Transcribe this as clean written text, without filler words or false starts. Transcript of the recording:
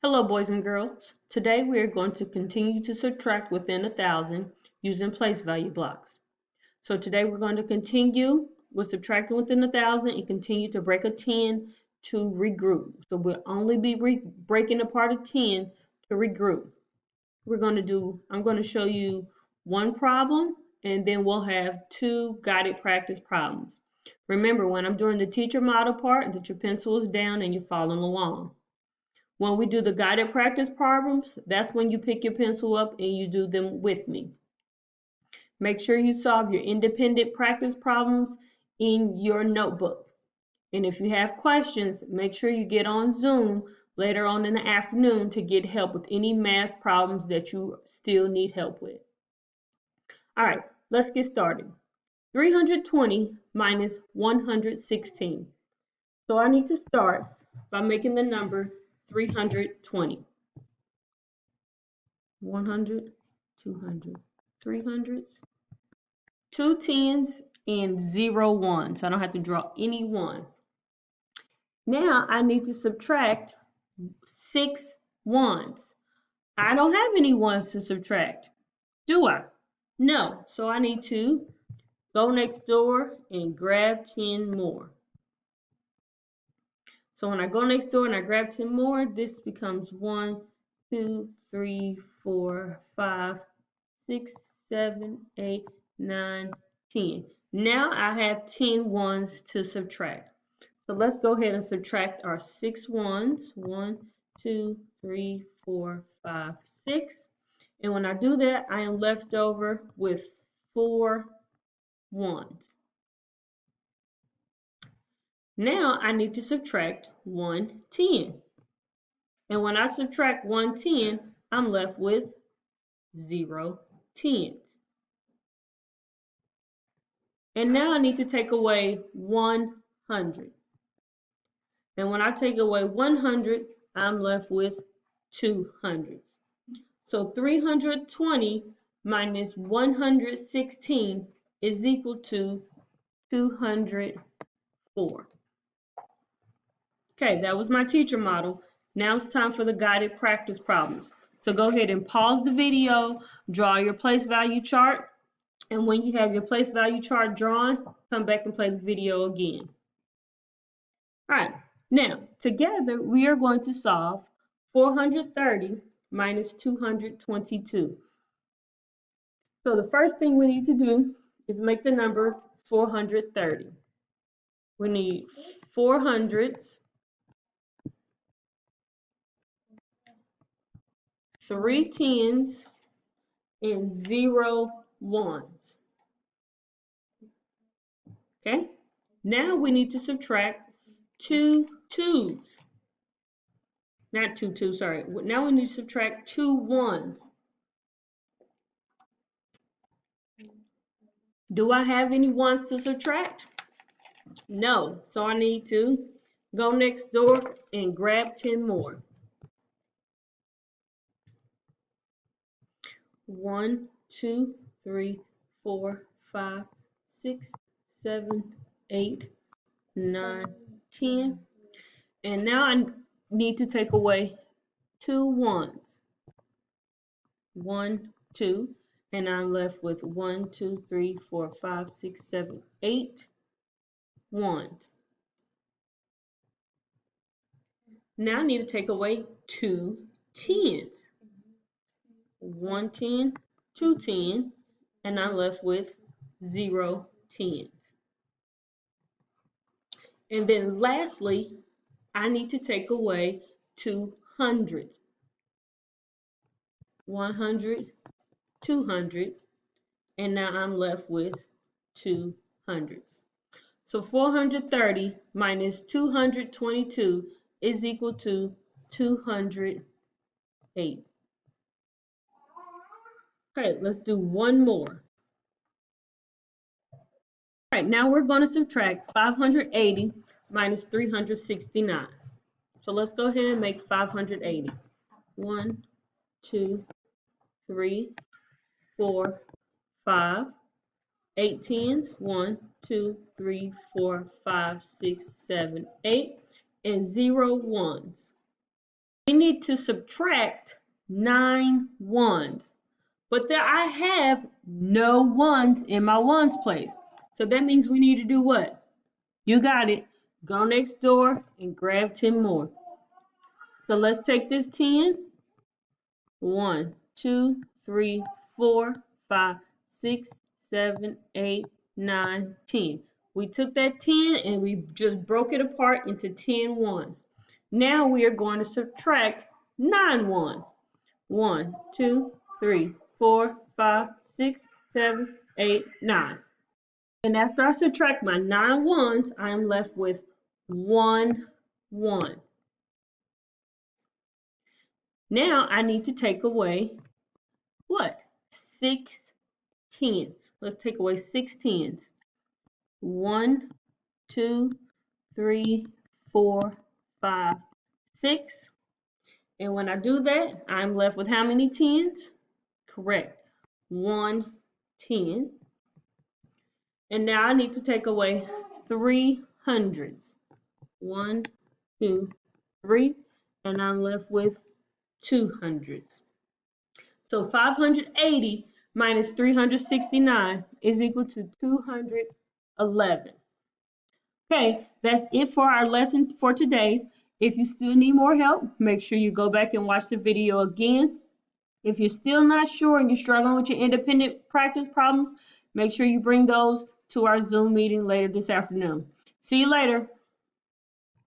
Hello, boys and girls. Today we are going to continue to subtract within 1,000 using place value blocks. So today we're going to continue with subtracting within 1,000 and continue to break a 10 to regroup. So we'll only be breaking apart a 10 to regroup. I'm going to show you one problem and then we'll have two guided practice problems. Remember, when I'm doing the teacher model part, that your pencil is down and you're following along. When we do the guided practice problems, that's when you pick your pencil up and you do them with me. Make sure you solve your independent practice problems in your notebook. And if you have questions, make sure you get on Zoom later on in the afternoon to get help with any math problems that you still need help with. All right, let's get started. 320 minus 116. So I need to start by making the number 320. 100, 200, 300s, 2 10s, and 0 1s. So I don't have to draw any ones. Now I need to subtract 6 1s. I don't have any ones to subtract, do I? No. So I need to go next door and grab 10 more. So when I go next door and I grab 10 more, this becomes 1, 2, 3, 4, 5, 6, 7, 8, 9, 10. Now I have 10 ones to subtract. So let's go ahead and subtract our 6 ones. 1, 2, 3, 4, 5, 6. And when I do that, I am left over with 4 ones. Now I need to subtract 1 10. And when I subtract 1 10, I'm left with 0 10s. And now I need to take away 100. And when I take away 100, I'm left with 200s. So 320 minus 116 is equal to 204. Okay, that was my teacher model. Now it's time for the guided practice problems. So go ahead and pause the video, draw your place value chart, and when you have your place value chart drawn, come back and play the video again. All right, now together we are going to solve 430 minus 222. So the first thing we need to do is make the number 430. We need 4 hundreds, 3 10s, and 0 1s. Okay, now we need to subtract 2 2s. Not 2 2, sorry. Now we need to subtract 2 1s. Do I have any ones to subtract? No, so I need to go next door and grab 10 more. 1, 2, 3, 4, 5, 6, 7, 8, 9, 10. And now I need to take away 2 1s. 1, 2, and I'm left with 1, 2, 3, 4, 5, 6, 7, 8 1s. Now I need to take away 2 10s. 1 10, 2 10, and I'm left with 0 10s. And then lastly, I need to take away 2 hundreds. 100, 200, and now I'm left with 2 hundreds. So 430 minus 222 is equal to 208. Okay, let's do one more. All right, now we're going to subtract 580 minus 369. So let's go ahead and make 580. 1, 2, 3, 4, 5, 8 10s. 1, 2, 3, 4, 5, 6, 7, 8, and 0 1s. we need to subtract 9 ones. But there I have no ones in my ones place. So that means we need to do what? You got it. Go next door and grab 10 more. So let's take this 10. 1, 2, 3, 4, 5, 6, 7, 8, 9, 10. We took that 10 and we just broke it apart into 10 ones. Now we are going to subtract 9 ones. 1, 2, 3, 4, 5, 6, 7, 8, 9. And after I subtract my 9 ones, I am left with 1 1. Now I need to take away what? 6 tens. Let's take away 6 tens. 1, 2, 3, 4, 5, 6. And when I do that, I'm left with how many tens? Correct. 1 10. And now I need to take away 3 hundreds. 1, 2, 3. And I'm left with 2 hundreds. So 580 minus 369 is equal to 211. Okay, that's it for our lesson for today. If you still need more help, make sure you go back and watch the video again. If you're still not sure and you're struggling with your independent practice problems, make sure you bring those to our Zoom meeting later this afternoon. See you later.